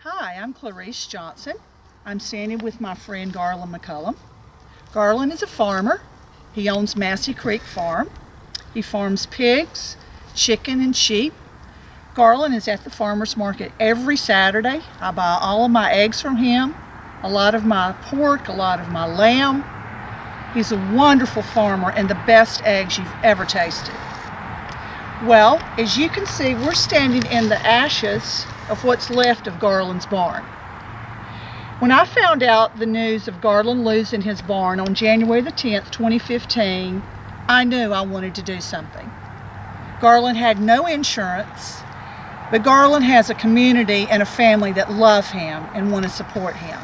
Hi, I'm Clarice Johnson. I'm standing with my friend Garland McCullum. Garland is a farmer. He owns Massey Creek Farm. He farms pigs, chicken, and sheep. Garland is at the farmer's market every Saturday. I buy all of my eggs from him, a lot of my pork, a lot of my lamb. He's a wonderful farmer and the best eggs you've ever tasted. Well, as you can see, we're standing in the ashes of what's left of Garland's barn. When I found out the news of Garland losing his barn on January the 10th, 2015, I knew I wanted to do something. Garland had no insurance, but Garland has a community and a family that love him and want to support him.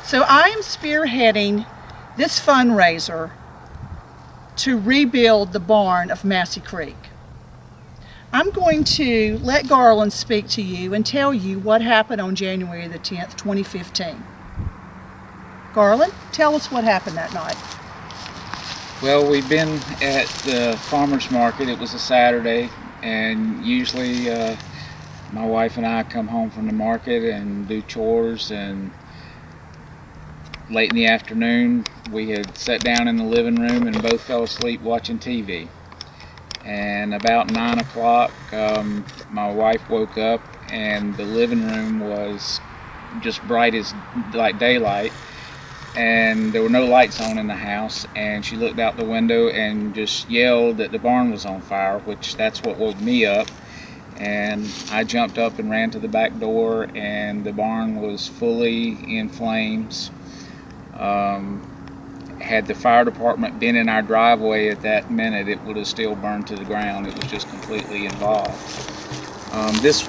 So I am spearheading this fundraiser to rebuild the barn of Massey Creek. I'm going to let Garland speak to you and tell you what happened on January the 10th, 2015. Garland, tell us what happened that night. Well, we've been at the farmer's market. It was a Saturday, and usually my wife and I come home from the market and do chores, and late in the afternoon we had sat down in the living room and both fell asleep watching TV. And about 9 o'clock, my wife woke up and the living room was just bright as like daylight, and there were no lights on in the house, and she looked out the window and just yelled that the barn was on fire, which that's what woke me up. And I jumped up and ran to the back door, and the barn was fully in flames. Had the fire department been in our driveway at that minute, it would have still burned to the ground. It was just completely involved. This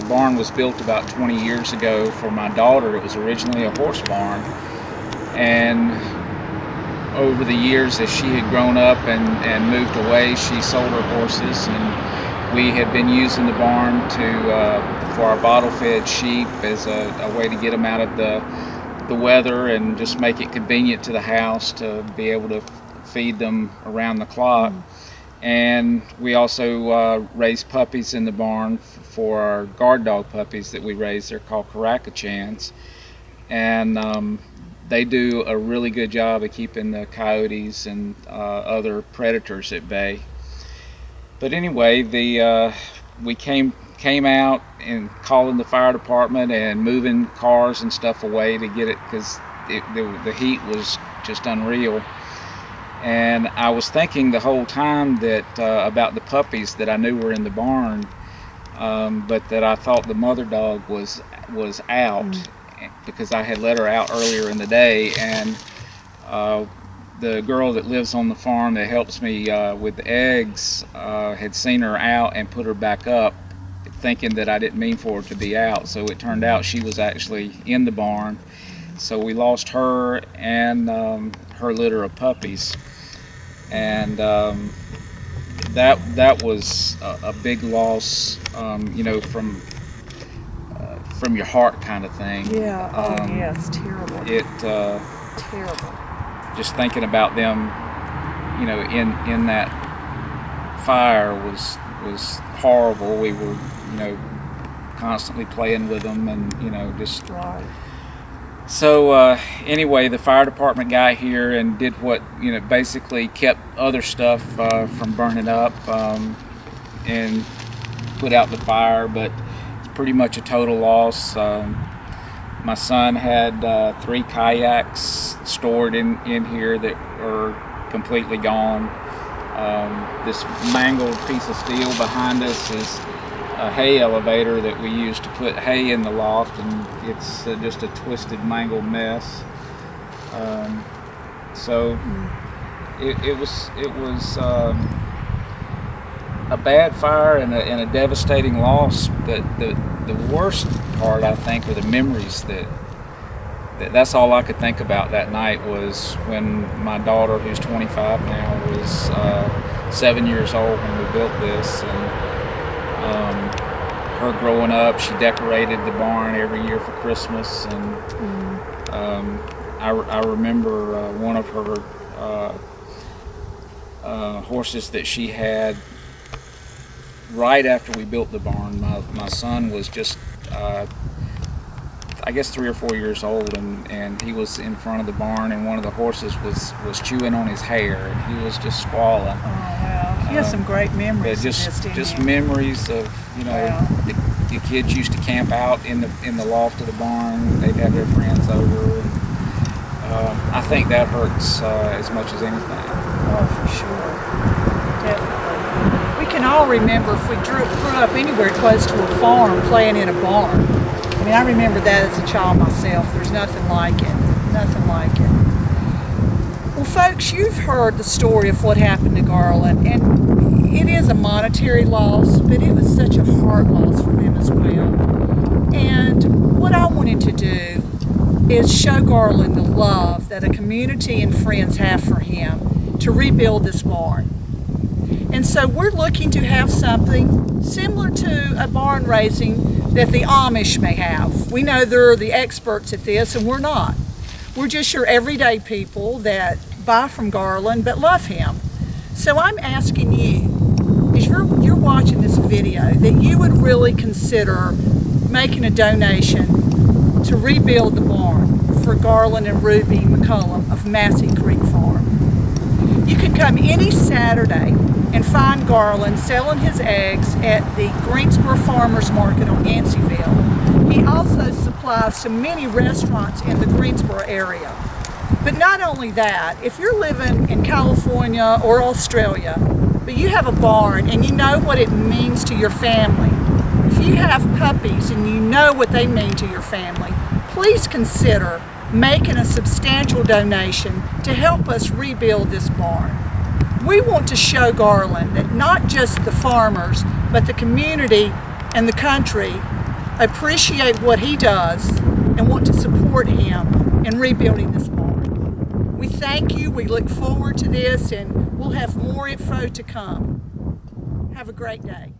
barn was built about 20 years ago for my daughter. It was originally a horse barn, and over the years as she had grown up and moved away, she sold her horses, and we had been using the barn for our bottle-fed sheep as a way to get them out of the weather and just make it convenient to the house to be able to feed them around the clock. And we also raise puppies in the barn for our guard dog puppies that we raise. They're called Caracachans, and they do a really good job of keeping the coyotes and other predators at bay. But anyway, we came out and calling the fire department and moving cars and stuff away to get it, because the heat was just unreal. And I was thinking the whole time that about the puppies that I knew were in the barn, but that I thought the mother dog was out, because I had let her out earlier in the day, and the girl that lives on the farm that helps me with the eggs had seen her out and put her back up, thinking that I didn't mean for her to be out. So it turned out she was actually in the barn. So we lost her and her litter of puppies, and that was a big loss, from your heart kind of thing. Yeah. Oh, yes. Terrible. Terrible. Just thinking about them, in that fire was horrible. We were, constantly playing with them, and just Right. So anyway, the fire department got here and did what, basically kept other stuff from burning up, and put out the fire, but it's pretty much a total loss. My son had 3 kayaks stored in here that are completely gone. This mangled piece of steel behind us is a hay elevator that we use to put hay in the loft, and it's just a twisted, mangled mess. It was a bad fire and a devastating loss. The worst part, I think, are the memories that's all I could think about that night, was when my daughter, who's 25 now, was 7 years old when we built this, and her growing up, she decorated the barn every year for Christmas, and I remember one of her horses that she had right after we built the barn, my son was just, I guess 3 or 4 years old, and he was in front of the barn, and one of the horses was chewing on his hair, and he was just squalling. Oh wow! He has some great memories. Just memories of, you know, Wow. the kids used to camp out in the loft of the barn. They'd have their friends over. And, I think that hurts as much as anything. Oh, for sure. Definitely. We can all remember if we grew up anywhere close to a farm playing in a barn. I mean, I remember that as a child myself. There's nothing like it. Nothing like it. Well, folks, you've heard the story of what happened to Garland, and it is a monetary loss, but it was such a heart loss for them as well. And what I wanted to do is show Garland the love that a community and friends have for him to rebuild this barn. And so we're looking to have something similar to a barn raising that the Amish may have. We know they're the experts at this, and we're not. We're just your everyday people that buy from Garland but love him. So I'm asking you, as you're watching this video, that you would really consider making a donation to rebuild the barn for Garland and Ruby McCullum of Massey Creek Farm. You can come any Saturday and find Garland selling his eggs at the Greensboro Farmers Market on Yanceyville. He also supplies to many restaurants in the Greensboro area. But not only that, if you're living in California or Australia, but you have a barn and you know what it means to your family, if you have puppies and you know what they mean to your family, please consider making a substantial donation to help us rebuild this barn. We want to show Garland that not just the farmers, but the community and the country appreciate what he does and want to support him in rebuilding this barn. We thank you, we look forward to this, and we'll have more info to come. Have a great day.